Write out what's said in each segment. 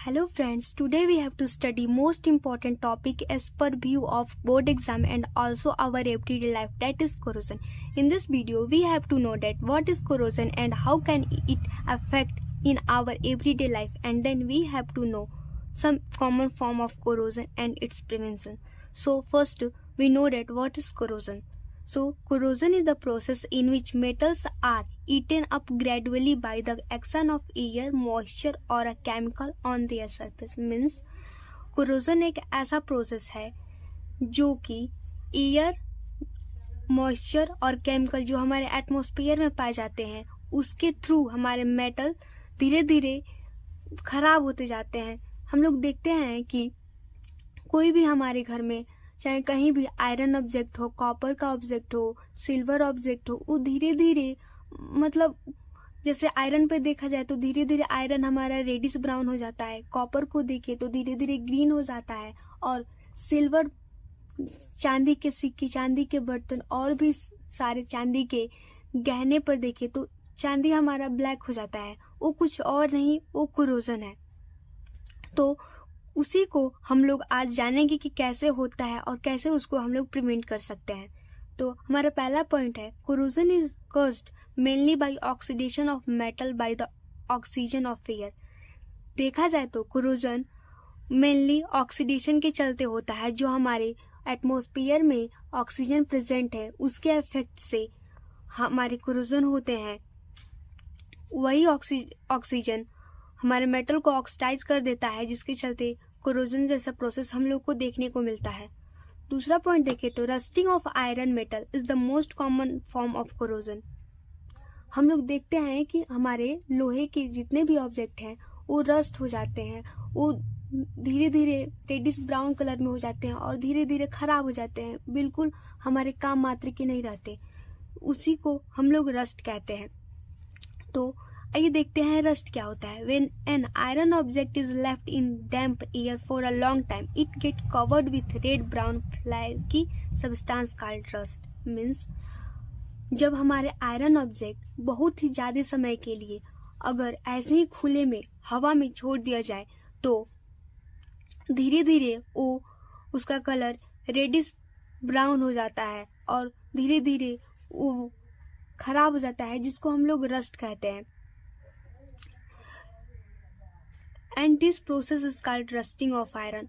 Hello friends, today we have to study most important topic as per view of board exam and also our everyday life, that is corrosion. In this video we have to know that what is corrosion and how can it affect in our everyday life, and then we have to know some common form of corrosion and its prevention. So first we know that what is corrosion. So corrosion is the process in which metals are eaten up gradually by the action of air, moisture और a chemical on their surface. Means corrosion एक ऐसा process है जो कि air, moisture और chemical जो हमारे atmosphere में पाए जाते हैं उसके थ्रू हमारे मेटल धीरे धीरे खराब होते जाते हैं. हम लोग देखते हैं कि कोई भी हमारे घर में चाहे कहीं भी आयरन ऑब्जेक्ट हो, कॉपर का ऑब्जेक्ट हो, सिल्वर ऑब्जेक्ट हो, वो धीरे धीरे मतलब जैसे आयरन पे देखा जाए तो धीरे धीरे आयरन हमारा रेडिश ब्राउन हो जाता है, कॉपर को देखे तो धीरे धीरे ग्रीन हो जाता है, और सिल्वर चांदी के सिक्के, चांदी के बर्तन और भी सारे चांदी के गहने पर देखे तो चांदी हमारा ब्लैक हो जाता है. वो कुछ और नहीं, वो कोरोजन है. तो उसी को हम लोग आज जानेंगे कि कैसे होता है और कैसे उसको हम लोग प्रिवेंट कर सकते हैं. तो हमारा पहला पॉइंट है corrosion is caused mainly by oxidation of metal by the oxygen of air. देखा जाए तो कोरोजन मेनली ऑक्सीडेशन के चलते होता है. जो हमारे एटमॉस्फेयर में ऑक्सीजन प्रेजेंट है उसके इफेक्ट से हमारे कोरोजन होते हैं. वही ऑक्सीजन हमारे मेटल को ऑक्सीडाइज कर देता है जिसके चलते कोरोजन जैसा प्रोसेस हम लोग को देखने को मिलता है. दूसरा पॉइंट देखें तो rusting of iron metal is the most common form of corrosion. हम लोग देखते हैं कि हमारे लोहे के जितने भी ऑब्जेक्ट हैं वो रस्ट हो जाते हैं, वो धीरे धीरे रेडिश ब्राउन कलर में हो जाते हैं और धीरे धीरे खराब हो जाते हैं, बिल्कुल हमारे काम मात्र के नहीं रहते. उसी को हम लोग रस्ट कहते हैं. तो आइए देखते हैं रस्ट क्या होता है. When an iron object is left in damp air for a long time, it gets covered with red brown flaky substance called rust. Means जब हमारे आयरन ऑब्जेक्ट बहुत ही ज्यादा समय के लिए अगर ऐसे ही खुले में हवा में छोड़ दिया जाए तो धीरे धीरे वो उसका कलर रेडिश ब्राउन हो जाता है और धीरे धीरे वो खराब हो जाता है, जिसको हम लोग रस्ट कहते हैं. And this process is called rusting of iron.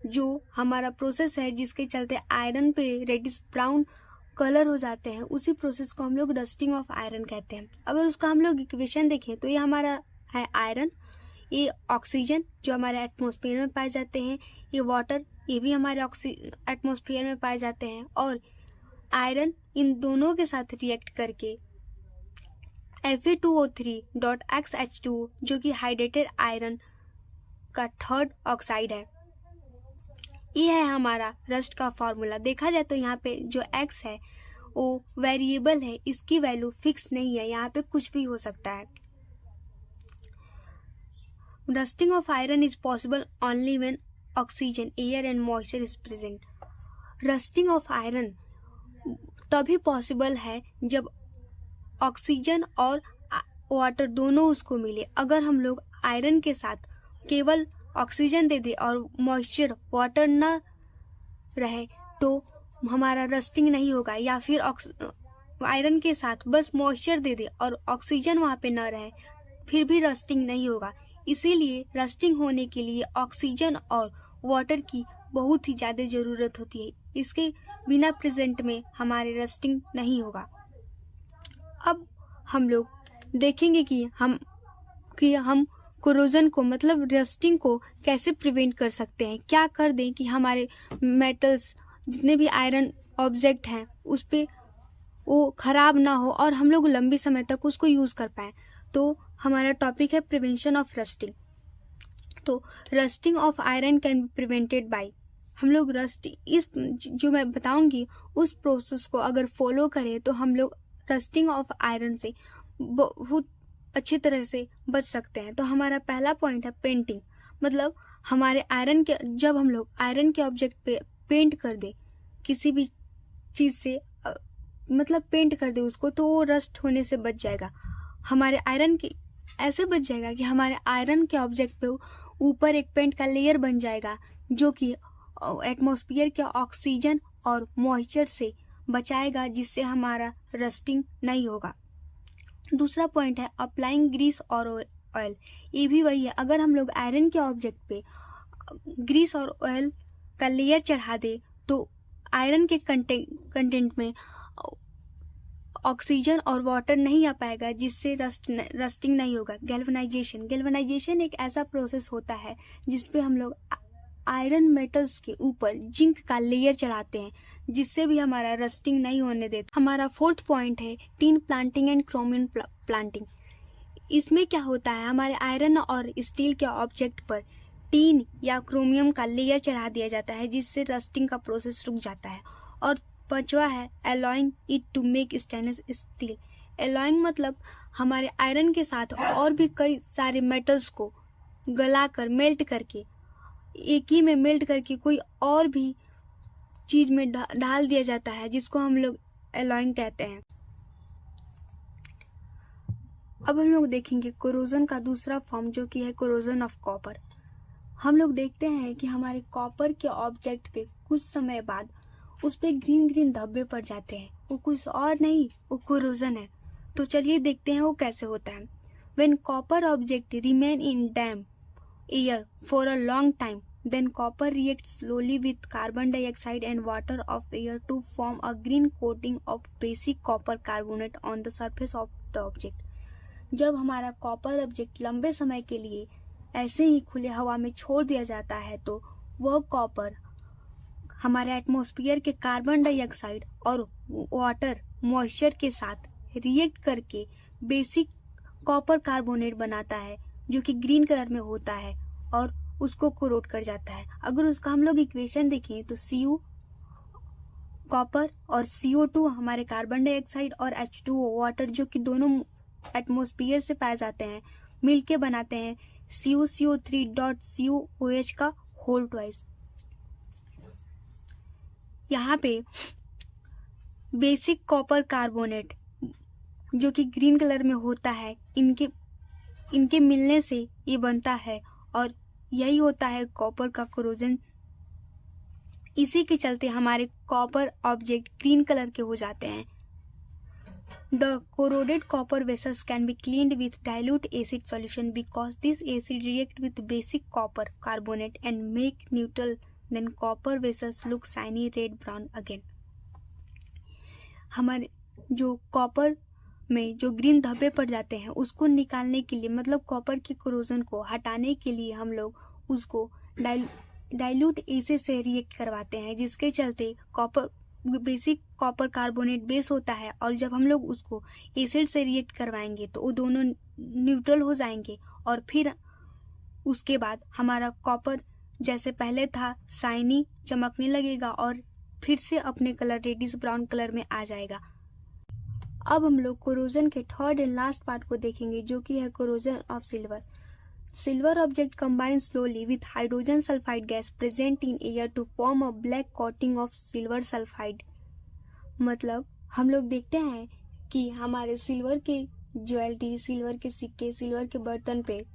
जो हमारा प्रोसेस है जिसके चलते आयरन पे रेडिश ब्राउन कलर हो जाते हैं, उसी प्रोसेस को हम लोग रस्टिंग ऑफ आयरन कहते हैं. अगर उसका हम लोग इक्वेशन देखें तो ये हमारा है आयरन, ये ऑक्सीजन जो हमारे एटमॉस्फेयर में पाए जाते हैं, ये वाटर ये भी हमारे एटमॉस्फेयर में पाए जाते हैं, और आयरन इन दोनों के साथ रिएक्ट करके Fe2O3.XH2 जो कि हाइड्रेटेड आयरन का थर्ड ऑक्साइड है. ये है हमारा रस्ट का फॉर्मूला. देखा जाए तो यहाँ पे जो X है वो वेरिएबल है, इसकी वैल्यू फिक्स नहीं है, यहाँ पे कुछ भी हो सकता है. Rusting of iron is possible only when oxygen, air and moisture is present. Rusting of iron तभी पॉसिबल है जब ऑक्सीजन और वाटर दोनों उसको मिले. अगर हम लोग आयरन के साथ केवल ऑक्सीजन दे दे और मॉइस्चर वाटर न रहे तो हमारा रस्टिंग नहीं होगा, या फिर आयरन के साथ बस मॉइस्चर दे दे और ऑक्सीजन वहाँ पे न रहे फिर भी रस्टिंग नहीं होगा. इसीलिए रस्टिंग होने के लिए ऑक्सीजन और वाटर की बहुत ही ज़्यादा ज़रूरत होती है. इसके बिना प्रेजेंट में हमारे रस्टिंग नहीं होगा. अब हम लोग देखेंगे कि हम कोरोजन को मतलब रस्टिंग को कैसे प्रिवेंट कर सकते हैं. क्या कर दें कि हमारे मेटल्स जितने भी आयरन ऑब्जेक्ट हैं उस पे वो खराब ना हो और हम लोग लंबे समय तक उसको यूज़ कर पाएँ. तो हमारा टॉपिक है प्रिवेंशन ऑफ रस्टिंग. तो rusting of iron can be prevented by, हम लोग इस जो मैं बताऊंगी उस प्रोसेस को अगर फॉलो करें तो हम लोग रस्टिंग ऑफ आयरन से बहुत अच्छी तरह से बच सकते हैं. तो हमारा पहला पॉइंट है पेंटिंग. मतलब हमारे आयरन के जब हम लोग आयरन के ऑब्जेक्ट पे पेंट कर दे किसी भी चीज़ से मतलब पेंट कर दे उसको तो वो रस्ट होने से बच जाएगा. हमारे आयरन की ऐसे बच जाएगा कि हमारे आयरन के ऑब्जेक्ट पे ऊपर एक पेंट का लेयर बन जाएगा जो कि एटमॉस्फेयर के ऑक्सीजन और मॉइस्चर से बचाएगा, जिससे हमारा रस्टिंग नहीं होगा। दूसरा पॉइंट है अप्लाइंग ग्रीस और ऑयल। ये भी वही है, अगर हम लोग आयरन के ऑब्जेक्ट पे ग्रीस और ऑयल का लेयर चढ़ा दे तो आयरन के कंटेंट में ऑक्सीजन और वाटर नहीं आ पाएगा, जिससे रस्टिंग नहीं होगा। गैल्वेनाइजेशन एक ऐसा प्रोसेस होता है जिसपे हम लोग आयरन मेटल्स के ऊपर जिंक का लेयर चढ़ाते हैं, जिससे भी हमारा रस्टिंग नहीं होने देता। हमारा फोर्थ पॉइंट है tin planting and chromium planting. इसमें क्या होता है, हमारे आयरन और स्टील के ऑब्जेक्ट पर टीन या क्रोमियम का लेयर चढ़ा दिया जाता है, जिससे रस्टिंग का प्रोसेस रुक जाता है। और पांचवा है alloying it to make stainless steel. Alloying मतलब हमारे आयरन के साथ और भी कई सारे मेटल्स को गलाकर मेल्ट करके एक ही में मेल्ट करके कोई और भी चीज में डाल दिया जाता है, जिसको हम लोग एलॉइंग कहते हैं। अब हम लोग देखेंगे कोरोजन का दूसरा फॉर्म, जो कि है कोरोजन ऑफ कॉपर। हम लोग देखते हैं कि हमारे कॉपर के ऑब्जेक्ट पे कुछ समय बाद उस पे ग्रीन ग्रीन धब्बे पड़ जाते हैं। वो कुछ और नहीं, वो कोरोजन है। तो चलिए देखते हैं वो कैसे होता है। When copper object remain in dam air for a long time, then copper reacts slowly with carbon dioxide and water of air to form a green coating of basic copper carbonate on the surface of the object. जब हमारा copper object लंबे समय के लिए ऐसे ही खुले हवा में छोड़ दिया जाता है तो वह कॉपर हमारे एटमॉस्फेयर के कार्बन डाइऑक्साइड और वाटर मॉइस्चर के साथ रिएक्ट करके बेसिक कॉपर कार्बोनेट बनाता है, जो कि ग्रीन कलर में होता है और उसको कोरोट कर जाता है। अगर उसका हम लोग इक्वेशन देखें तो Cu कॉपर और CO2 हमारे कार्बन डाइऑक्साइड और H2O वाटर, जो कि दोनों एटमॉस्फेयर से पाए जाते हैं, मिलके बनाते हैं CuCO3.COOH का होल ट्वाइस। यहाँ पे बेसिक कॉपर कार्बोनेट जो कि ग्रीन कलर में होता है, इनके मिलने से ये बनता है और यही होता है कॉपर का कोरोजन। इसी के चलते हमारे कॉपर ऑब्जेक्ट ग्रीन कलर के हो जाते हैं। The corroded copper vessels can be cleaned with dilute acid solution because this acid react with basic copper carbonate and make neutral, than copper vessels look shiny red brown again. हमारे जो copper में जो green धब्बे पड़ जाते हैं उसको निकालने के लिए, मतलब कॉपर के कोरोजन को हटाने के लिए हम लोग उसको डाइल्यूट एसिड से रिएक्ट करवाते हैं, जिसके चलते copper basic copper carbonate base होता है। और जब हम लोग उसको एसिड से रिएक्ट करवाएंगे तो वो दोनों न्यूट्रल हो जाएंगे और फिर उसके बाद हमारा कॉपर जैसे पहले था शाइनी चमकने लगेगा और फिर से अपने कलर रेडिश ब्राउन कलर में आ जाएगा। अब हम लोग कोरोजन के थर्ड एंड लास्ट पार्ट को देखेंगे, जो कि है corrosion of silver. Silver object combine slowly with hydrogen sulphide gas present in air to form a black coating of silver sulphide. मतलब हम लोग देखते हैं कि हमारे सिल्वर के ज्वेलरी, सिल्वर के सिक्के, सिल्वर के बर्तन पे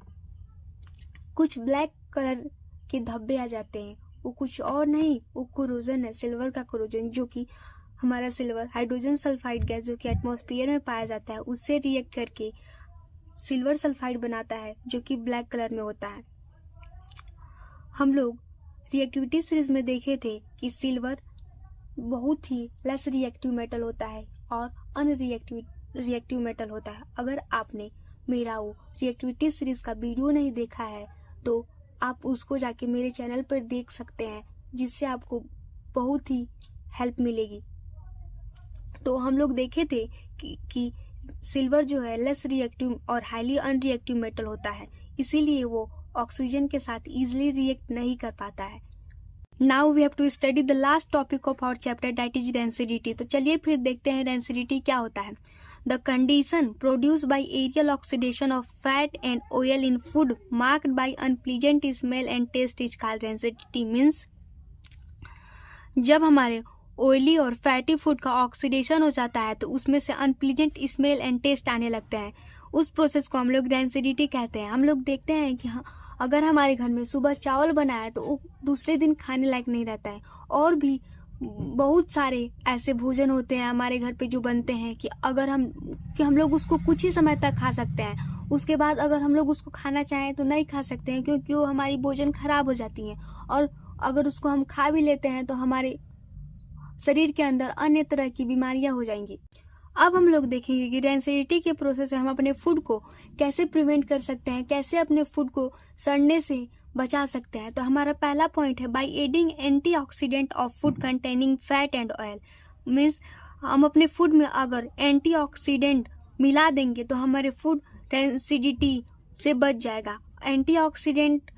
कुछ ब्लैक कलर के धब्बे आ जाते हैं। वो कुछ और नहीं, वो कोरोजन है, सिल्वर का कोरोजन, जो कि हमारा सिल्वर हाइड्रोजन सल्फाइड गैस जो कि एटमॉस्फेयर में पाया जाता है उससे रिएक्ट करके सिल्वर सल्फाइड बनाता है, जो कि ब्लैक कलर में होता है। हम लोग रिएक्टिविटी सीरीज में देखे थे कि सिल्वर बहुत ही लेस रिएक्टिव मेटल होता है और रिएक्टिव मेटल होता है। अगर आपने मेरा वो रिएक्टिविटी सीरीज का वीडियो नहीं देखा है तो आप उसको जाके मेरे चैनल पर देख सकते हैं, जिससे आपको बहुत ही हेल्प मिलेगी। तो हम लोग देखे थे कि सिल्वर जो है लेस रिएक्टिव और हाईली अनरिएक्टिव मेटल होता है, इसीलिए वो ऑक्सीजन के साथ इजीली रिएक्ट नहीं कर पाता है। Now we have to study the last topic of our chapter, that is density. तो चलिए फिर देखते हैं डेंसिटी क्या होता है। The condition produce by aerial oxidation of fat and oil in food marked by unpleasant smell and taste is called density. Means जब हमारे ऑयली और फैटी फूड का ऑक्सीडेशन हो जाता है तो उसमें से अनप्लीजेंट स्मेल एंड टेस्ट आने लगते हैं। उस प्रोसेस को हम लोग डेंसिटी कहते हैं। हम लोग देखते हैं कि अगर हमारे घर में सुबह चावल बना है तो वो दूसरे दिन खाने लायक नहीं रहता है। और भी बहुत सारे ऐसे भोजन होते हैं हमारे घर पे जो बनते हैं कि हम लोग उसको कुछ ही समय तक खा सकते हैं, उसके बाद अगर हम लोग उसको खाना चाहें तो नहीं खा सकते हैं, क्योंकि वो हमारी भोजन खराब हो जाती हैं। और अगर उसको हम खा भी लेते हैं तो हमारे शरीर के अंदर अन्य तरह की बीमारियां हो जाएंगी। अब हम लोग देखेंगे कि रेंसिडिटी के प्रोसेस से हम अपने फूड को कैसे प्रिवेंट कर सकते हैं, कैसे अपने फूड को सड़ने से बचा सकते हैं। तो हमारा पहला पॉइंट है by adding antioxidant of food containing fat and oil. Means हम अपने फूड में अगर एंटीऑक्सीडेंट मिला देंगे तो हमारे फूड रेंसिडिटी से बच जाएगा। एंटीऑक्सीडेंट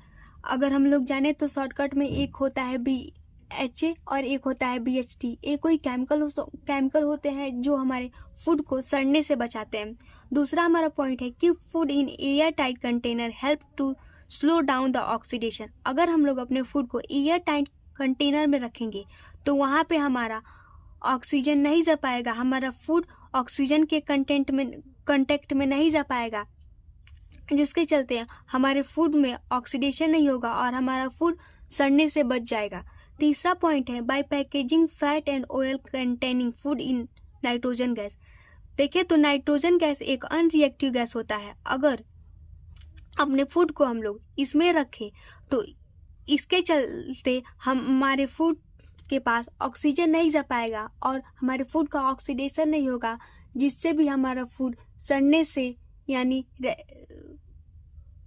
अगर हम लोग जाने तो शॉर्टकट में एक होता है BHA और एक होता है BHT। एक कोई केमिकल होते हैं जो हमारे फूड को सड़ने से बचाते हैं। दूसरा हमारा पॉइंट है keep food in air tight container help to slow down the oxidation. अगर हम लोग अपने फूड को एयर टाइट कंटेनर में रखेंगे तो वहाँ पे हमारा ऑक्सीजन नहीं जा पाएगा, हमारा फूड ऑक्सीजन के कंटेक्ट में नहीं जा पाएगा, जिसके चलते हमारे फूड में ऑक्सीडेशन नहीं होगा और हमारा फूड सड़ने से बच जाएगा। तीसरा पॉइंट है by packaging fat and oil containing food in nitrogen gas. देखिए तो नाइट्रोजन गैस एक अनरिएक्टिव गैस होता है। अगर अपने फूड को हम लोग इसमें रखें तो इसके चलते हमारे फूड के पास ऑक्सीजन नहीं जा पाएगा और हमारे फूड का ऑक्सीडेशन नहीं होगा, जिससे भी हमारा फूड सड़ने से यानी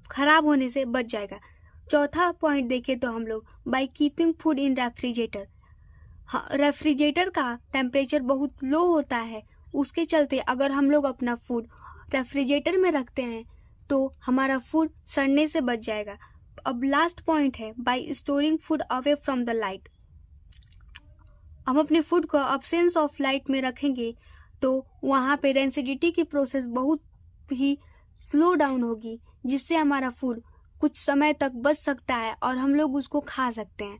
खराब होने से बच जाएगा। चौथा पॉइंट देखें तो हम लोग by keeping food in refrigerator. हाँ, रेफ्रिजरेटर का टेम्परेचर बहुत लो होता है, उसके चलते अगर हम लोग अपना फूड रेफ्रिजरेटर में रखते हैं तो हमारा फूड सड़ने से बच जाएगा। अब लास्ट पॉइंट है bye storing food away from the light. हम अपने फूड को अब्सेंस ऑफ लाइट में रखेंगे तो वहाँ पे रेंसिडिटी की प्रोसेस बहुत ही स्लो डाउन होगी, जिससे हमारा फूड कुछ समय तक बच सकता है और हम लोग उसको खा सकते हैं।